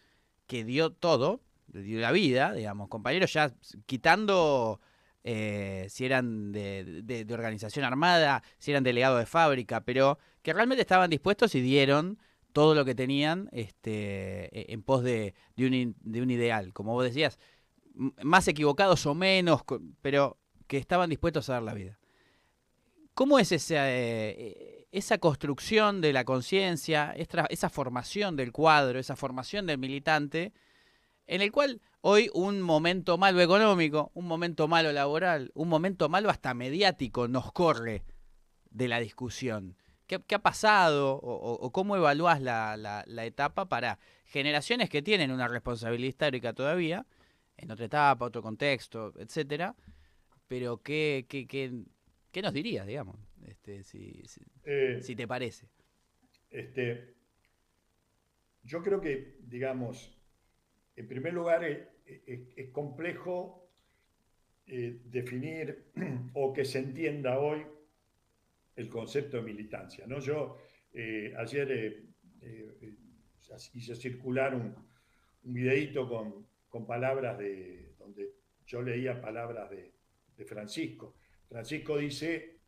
que dio todo, dio la vida, digamos, compañeros ya quitando si eran de organización armada, si eran delegados de fábrica, pero que realmente estaban dispuestos y dieron todo lo que tenían en pos de un ideal, como vos decías, más equivocados o menos, pero que estaban dispuestos a dar la vida? ¿Cómo es esa construcción de la conciencia, esa formación del cuadro, esa formación del militante, en el cual hoy un momento malo económico, un momento malo laboral, un momento malo hasta mediático nos corre de la discusión. ¿Qué ha pasado o cómo evaluás la etapa para generaciones que tienen una responsabilidad histórica todavía, en otra etapa, otro contexto, etcétera? Pero ¿qué nos dirías, digamos, si Eh, te parece? este, yo creo que, digamos, en primer lugar, es complejo definir o que se entienda hoy el concepto de militancia, ¿no? Yo ayer eh, hice circular un videíto con palabras donde yo leía palabras de Francisco. Francisco dice,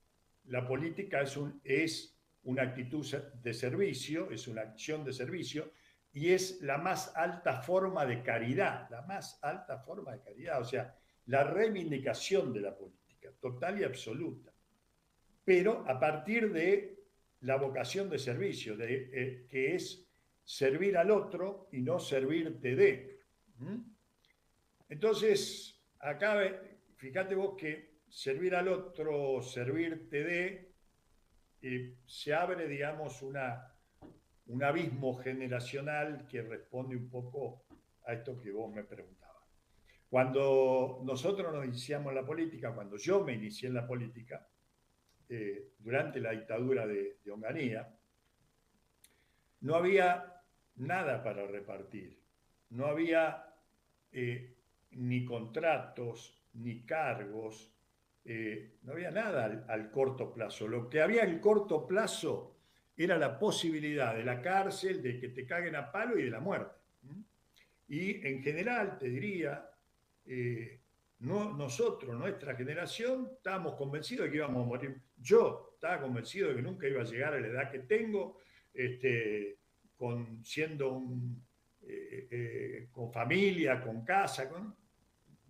la política es una actitud de servicio, es una acción de servicio, y es la más alta forma de caridad, la más alta forma de caridad, o sea, la reivindicación de la política, total y absoluta, pero a partir de la vocación de servicio, que es servir al otro y no servirte de. ¿Mm? Entonces, acá, fíjate vos que servir al otro, servirte de, se abre, digamos, un abismo generacional que responde un poco a esto que vos me preguntabas. Cuando nosotros nos iniciamos en la política, cuando yo me inicié en la política, durante la dictadura de Onganía, no había nada para repartir, no había ni contratos, ni cargos, no había nada al corto plazo. Lo que había en corto plazo era la posibilidad de la cárcel, de que te caguen a palo y de la muerte. Y en general, te diría, nosotros, nuestra generación, estábamos convencidos de que íbamos a morir. Yo estaba convencido de que nunca iba a llegar a la edad que tengo, siendo con familia, con casa,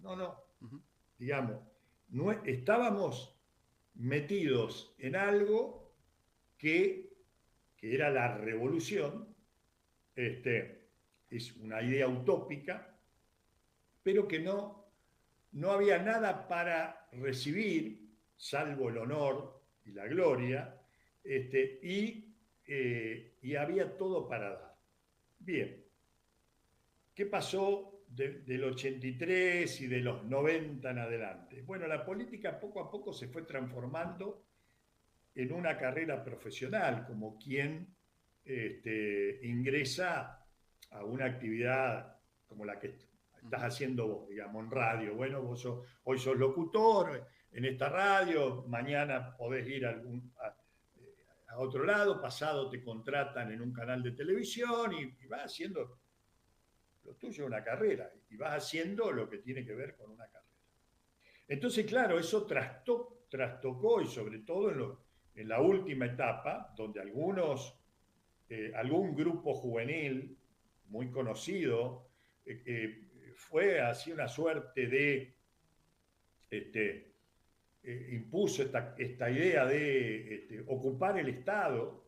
no, Uh -huh. digamos, no, estábamos metidos en algo que, que era la revolución, es una idea utópica, pero que no había nada para recibir, salvo el honor y la gloria, y había todo para dar. Bien, ¿qué pasó del 83 y de los 90 en adelante? Bueno, la política poco a poco se fue transformando en una carrera profesional, como quien ingresa a una actividad como la que Uh estás -huh. haciendo vos, digamos, en radio. Bueno, hoy sos locutor en esta radio, mañana podés ir a otro lado, pasado te contratan en un canal de televisión y vas haciendo lo tuyo es una carrera y vas haciendo lo que tiene que ver con una carrera. Entonces, claro, eso trastocó y sobre todo en la última etapa, donde algún grupo juvenil muy conocido fue así una suerte de, este, impuso esta idea de ocupar el Estado,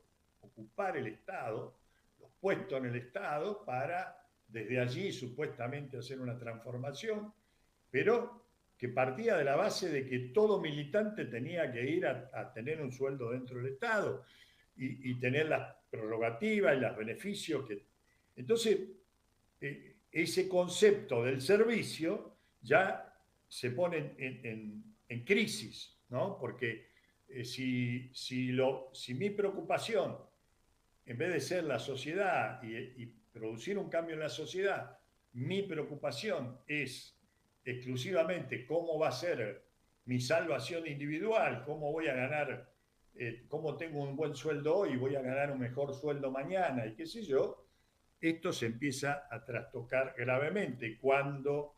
los puestos en el Estado para desde allí supuestamente hacer una transformación, pero que partía de la base de que todo militante tenía que ir a tener un sueldo dentro del Estado y tener las prerrogativas y los beneficios que... Entonces, ese concepto del servicio ya se pone en crisis, ¿no? Porque si mi preocupación, en vez de ser la sociedad y producir un cambio en la sociedad, mi preocupación es exclusivamente cómo va a ser mi salvación individual, cómo voy a ganar, cómo tengo un buen sueldo hoy y voy a ganar un mejor sueldo mañana y qué sé yo, esto se empieza a trastocar gravemente. Cuando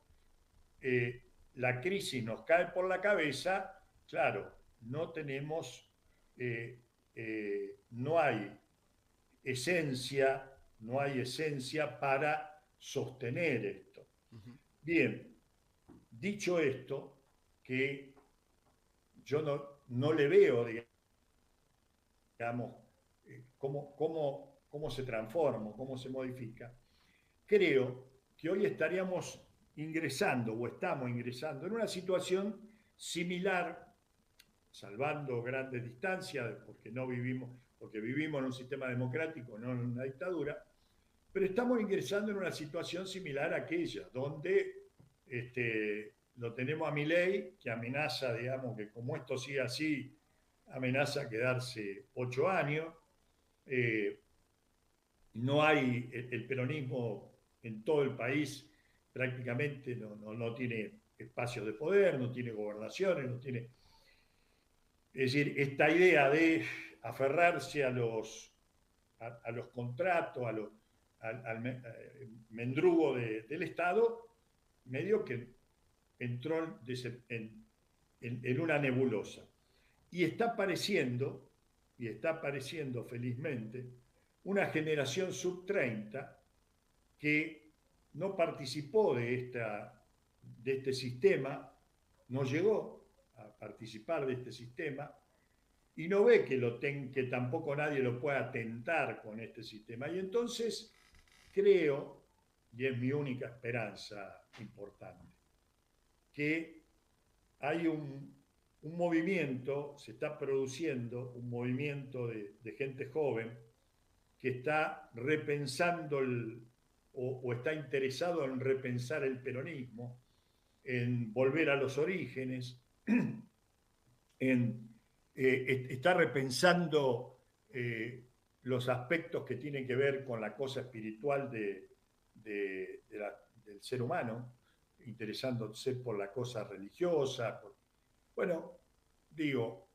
la crisis nos cae por la cabeza, claro, no hay no hay esencia para sostener esto. Uh -huh. Bien, dicho esto, que yo no le veo, digamos, digamos, cómo se transforma, cómo se modifica, creo que hoy estaríamos ingresando o estamos ingresando en una situación similar, salvando grandes distancias, porque vivimos en un sistema democrático, no en una dictadura, pero estamos ingresando en una situación similar a aquella, donde lo tenemos a Milei, que amenaza, digamos, que como esto sigue así, amenaza quedarse 8 años. Eh, no hay el peronismo en todo el país, prácticamente no tiene espacios de poder, no tiene gobernaciones, no tiene. Es decir, esta idea de aferrarse a los contratos, al mendrugo del Estado, medio que entró en una nebulosa. Y está apareciendo felizmente, una generación sub-30 que no participó de este sistema, no llegó a participar de este sistema y no ve que tampoco nadie lo pueda tentar con este sistema. Y entonces creo, y es mi única esperanza importante, que hay un movimiento, se está produciendo un movimiento de gente joven que está repensando o está interesado en repensar el peronismo, en volver a los orígenes, está repensando los aspectos que tienen que ver con la cosa espiritual del ser humano, interesándose por la cosa religiosa. Bueno, digo,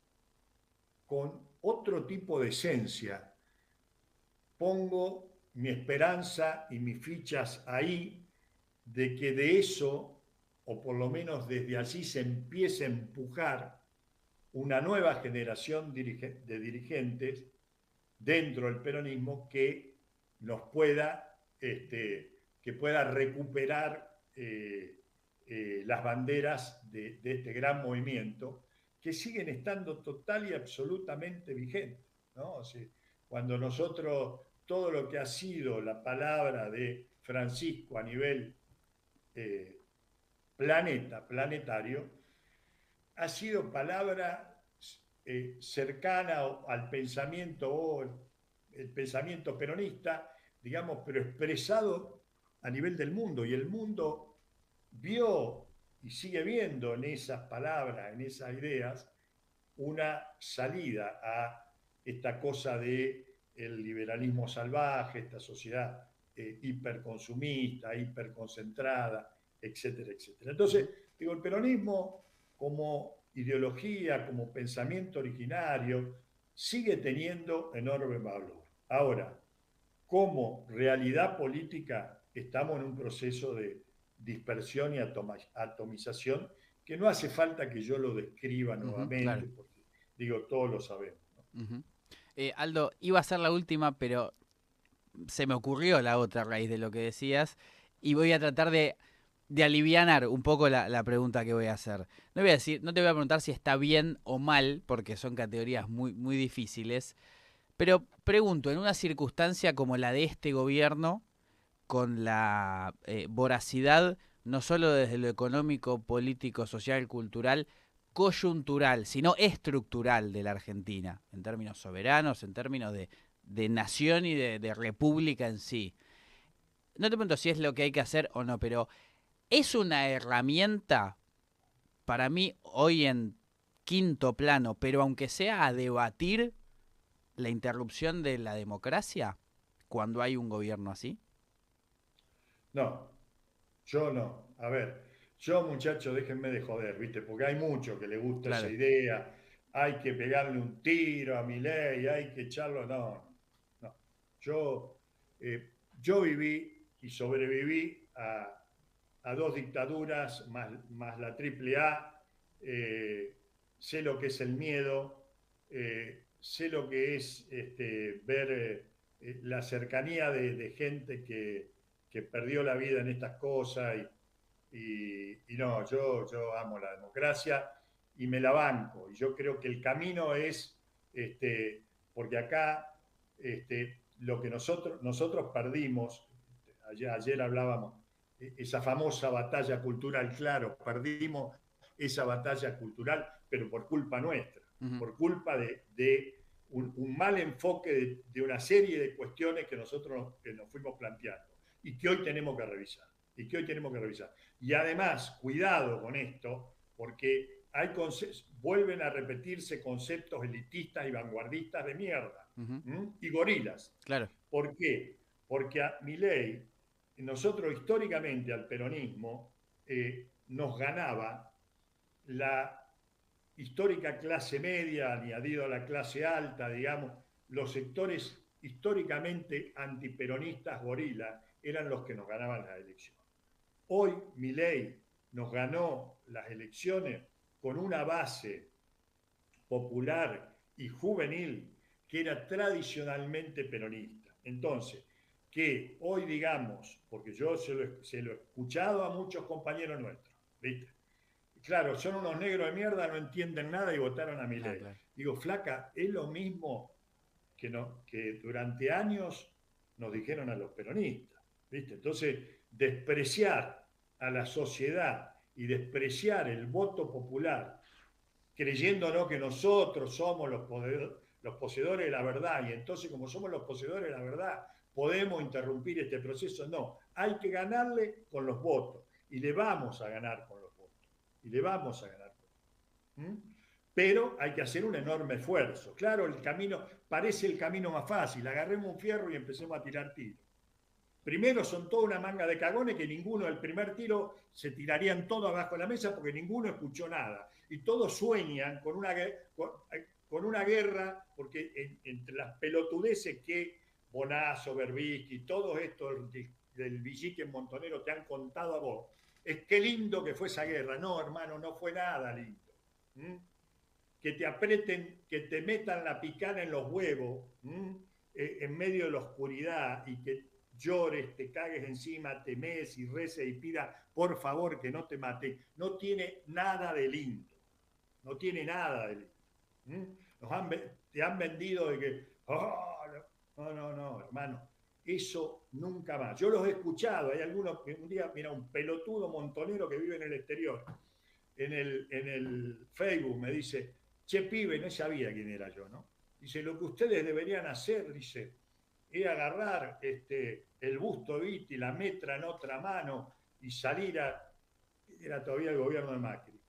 con otro tipo de esencia, pongo mi esperanza y mis fichas ahí de que de eso, o por lo menos desde allí, se empiece a empujar una nueva generación de dirigentes dentro del peronismo que nos pueda, que pueda recuperar las banderas de este gran movimiento que siguen estando total y absolutamente vigentes, ¿no? O sea, cuando nosotros, todo lo que ha sido la palabra de Francisco a nivel eh, planetario, ha sido palabra cercana al pensamiento o el pensamiento peronista, digamos, pero expresado a nivel del mundo. Y el mundo vio y sigue viendo en esas palabras, en esas ideas, una salida a esta cosa de el liberalismo salvaje, esta sociedad hiperconsumista, hiperconcentrada, etcétera, etcétera. Entonces, digo, el peronismo como ideología, como pensamiento originario, sigue teniendo enorme valor. Ahora, como realidad política, estamos en un proceso de dispersión y atomización que no hace falta que yo lo describa Ujú, nuevamente, claro. porque digo, todos lo sabemos, ¿no? Ujú. Aldo, iba a ser la última, pero se me ocurrió la otra raíz de lo que decías y voy a tratar de alivianar un poco la pregunta que voy a hacer. No voy a decir, no te voy a preguntar si está bien o mal, porque son categorías muy difíciles, pero pregunto, en una circunstancia como la de este gobierno, con la voracidad, no solo desde lo económico, político, social, cultural, coyuntural, sino estructural de la Argentina, en términos soberanos, en términos de nación y de república en sí. No te pregunto si es lo que hay que hacer o no, pero es una herramienta para mí hoy en quinto plano, pero aunque sea a debatir la interrupción de la democracia cuando hay un gobierno así. No, yo no. A ver, yo muchachos, déjenme de joder, ¿viste? Porque hay mucho que le gusta esa Claro. idea, hay que pegarle un tiro a mi ley, hay que echarlo. No, no. Yo, yo viví y sobreviví a dos dictaduras más la triple A, sé lo que es el miedo, sé lo que es ver la cercanía de gente que perdió la vida en estas cosas y no, yo amo la democracia y me la banco. Y yo creo que el camino es porque acá lo que nosotros perdimos, ayer hablábamos, esa famosa batalla cultural, claro, perdimos esa batalla cultural, pero por culpa nuestra, por culpa de un mal enfoque de una serie de cuestiones que nosotros nos fuimos planteando y que hoy tenemos que revisar. Y además, cuidado con esto, porque vuelven a repetirse conceptos elitistas y vanguardistas de mierda, y gorilas. Claro. ¿Por qué? Porque a Milei, nosotros históricamente al peronismo, nos ganaba la histórica clase media, añadido a la clase alta, digamos, los sectores históricamente antiperonistas gorila eran los que nos ganaban las elecciones. Hoy Milei nos ganó las elecciones con una base popular y juvenil que era tradicionalmente peronista. Entonces, que hoy digamos, porque yo se lo he escuchado a muchos compañeros nuestros, ¿viste? Claro, son unos negros de mierda, no entienden nada y votaron a Milei. Claro. Digo, flaca, es lo mismo que durante años nos dijeron a los peronistas, ¿viste? Entonces, despreciar a la sociedad y despreciar el voto popular, creyéndonos que nosotros somos los poseedores de la verdad, y entonces como somos los poseedores de la verdad, podemos interrumpir este proceso. No, hay que ganarle con los votos, y le vamos a ganar con los votos, y le vamos a ganar con los votos. Pero hay que hacer un enorme esfuerzo. Claro, el camino parece el camino más fácil. Agarremos un fierro y empecemos a tirar tiros. Primero son toda una manga de cagones que ninguno del primer tiro se tirarían todo abajo de la mesa porque ninguno escuchó nada. Y todos sueñan con una guerra, porque entre las pelotudeces que Bonazo, Berbisky, todo esto del Villique Montonero te han contado a vos, es qué lindo que fue esa guerra. No, hermano, no fue nada lindo. Que te aprieten, que te metan la picana en los huevos, en medio de la oscuridad, y que llores, te cagues encima, temes y reces y pida por favor que no te mate, no tiene nada de lindo. No tiene nada de lindo. Te han vendido de que, no, hermano, eso nunca más. Yo los he escuchado, hay algunos que un día, mira, un pelotudo montonero que vive en el exterior, en el Facebook me dice, che, pibe, no sabía quién era yo, ¿no? Dice, lo que ustedes deberían hacer, dice, es agarrar el busto de Viti, la metra en otra mano y salir era todavía el gobierno de Macri.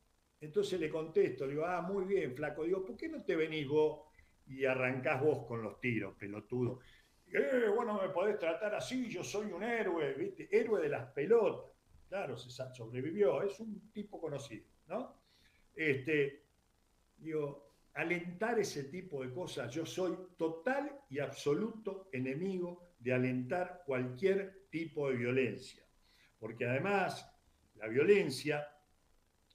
Entonces le contesto, digo, muy bien, flaco, digo, ¿por qué no te venís vos y arrancás vos con los tiros, pelotudo? Bueno, me podés tratar así, yo soy un héroe, ¿viste? Héroe de las pelotas. Claro, se sobrevivió, es un tipo conocido, ¿no? Digo, alentar ese tipo de cosas, yo soy total y absoluto enemigo de alentar cualquier tipo de violencia, porque además la violencia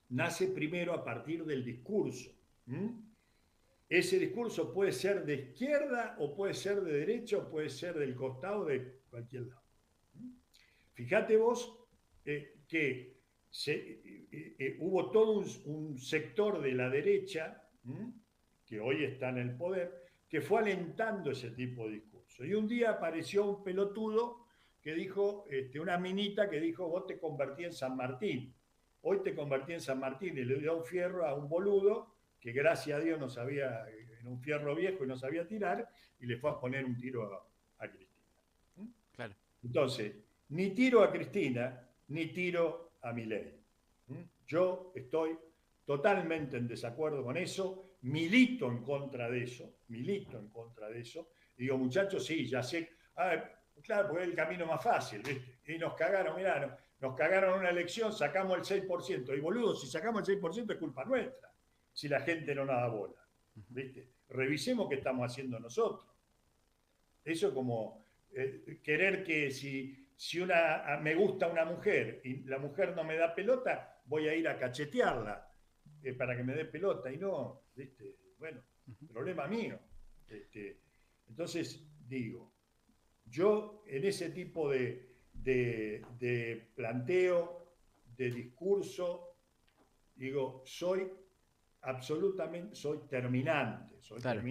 nace primero a partir del discurso. Ese discurso puede ser de izquierda o puede ser de derecha o puede ser del costado de cualquier lado. Fíjate vos que hubo todo un sector de la derecha que hoy está en el poder, que fue alentando ese tipo de discurso. Y un día apareció un pelotudo que dijo, una minita que dijo, vos te convertí en San Martín. Hoy te convertí en San Martín, y le dio un fierro a un boludo que gracias a Dios no sabía, era un fierro viejo y no sabía tirar, y le fue a poner un tiro a Cristina. Claro. Entonces, ni tiro a Cristina, ni tiro a Milei. Yo estoy totalmente en desacuerdo con eso, milito en contra de eso, y digo, muchachos, sí, ya sé, claro, porque es el camino más fácil, ¿viste? Y nos cagaron, mirá, nos cagaron una elección, sacamos el 6%, y boludo, si sacamos el 6% es culpa nuestra, si la gente no nos da bola, ¿viste? Revisemos qué estamos haciendo nosotros. Eso como querer que si me gusta una mujer y la mujer no me da pelota, voy a ir a cachetearla para que me dé pelota, y no, ¿viste? Bueno, problema mío. Entonces, digo, yo en ese tipo de planteo, de discurso, digo, soy terminante, Claro.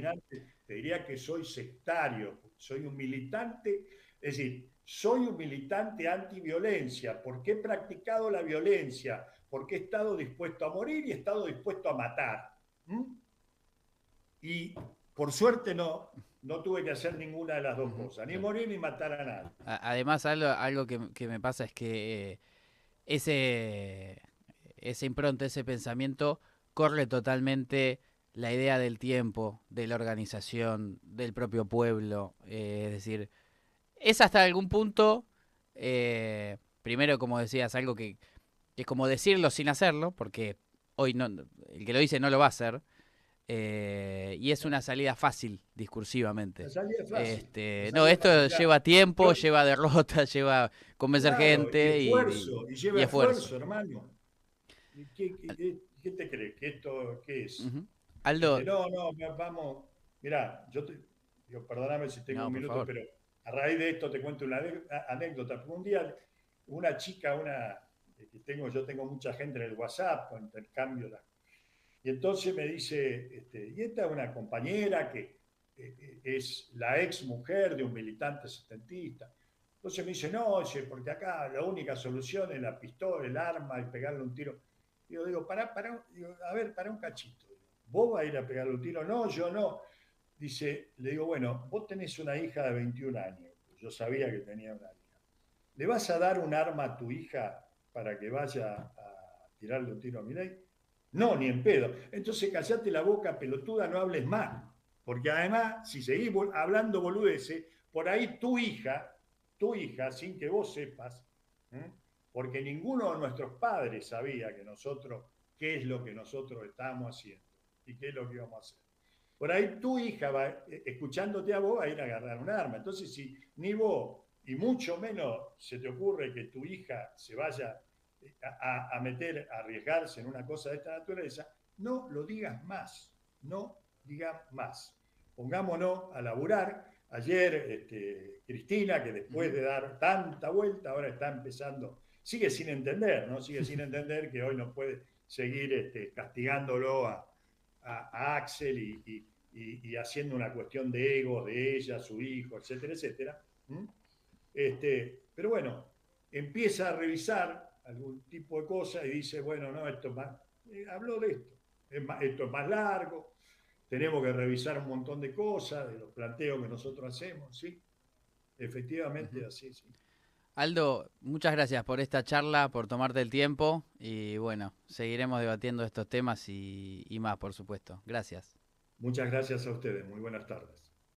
te diría que soy sectario, soy un militante, es decir, soy un militante antiviolencia, porque he practicado la violencia, porque he estado dispuesto a morir y he estado dispuesto a matar. ¿Mm? Y por suerte no tuve que hacer ninguna de las dos cosas, ni Claro. morir ni matar a nadie. Además, algo que me pasa es que ese, esa impronta, ese pensamiento, corre totalmente la idea del tiempo, de la organización, del propio pueblo. Es decir, es hasta algún punto, primero, como decías, algo que es como decirlo sin hacerlo, porque hoy no, el que lo dice no lo va a hacer. Y es una salida fácil La discursivamente. salida es fácil, la No, salida es fácil. esto Mirá, lleva tiempo, yo, lleva derrota, lleva convencer claro, y gente esfuerzo, y y lleva esfuerzo. esfuerzo, hermano. ¿Y qué te crees? ¿Que esto qué es? Ujú. Aldo, No, vamos, mirá, digo, perdóname si tengo no, un por minuto, favor. pero a raíz de esto te cuento una anécdota. Porque un día una chica, yo tengo mucha gente en el WhatsApp, con intercambio, y entonces me dice, y esta es una compañera que es la ex mujer de un militante setentista. Entonces me dice, no, oye, porque acá la única solución es la pistola, el arma y pegarle un tiro. Digo, digo, a ver, para un cachito. ¿Vos vas a ir a pegarle un tiro? No, yo no. Dice, le digo, bueno, vos tenés una hija de 21 años. Yo sabía que tenía una hija. ¿Le vas a dar un arma a tu hija para que vaya a tirarle un tiro a Milei? No, ni en pedo. Entonces callate la boca, pelotuda, no hables más. Porque además, si seguís hablando boludeces, por ahí tu hija, sin que vos sepas, ¿eh? Porque ninguno de nuestros padres sabía que nosotros, qué es lo que nosotros estábamos haciendo y qué es lo que íbamos a hacer. Por ahí tu hija, escuchándote a vos, va a ir a agarrar un arma. Entonces, si ni vos, y mucho menos se te ocurre que tu hija se vaya a meter, a arriesgarse en una cosa de esta naturaleza, no lo digas más, no digas más. Pongámonos a laburar. Ayer, Cristina, que después Ujú. de dar tanta vuelta, ahora está empezando, sigue sin entender, ¿no? Sigue sin entender que hoy no puede seguir castigándolo a Axel y haciendo una cuestión de egos de ella, su hijo, etcétera, etcétera. ¿Mm? Pero bueno, empieza a revisar algún tipo de cosa y dice, bueno, no, esto es más, habló de esto, esto es más largo, tenemos que revisar un montón de cosas, de los planteos que nosotros hacemos, ¿sí? Efectivamente, Ujú. así, sí. Aldo, muchas gracias por esta charla, por tomarte el tiempo y bueno, seguiremos debatiendo estos temas y más, por supuesto. Gracias. Muchas gracias a ustedes, muy buenas tardes.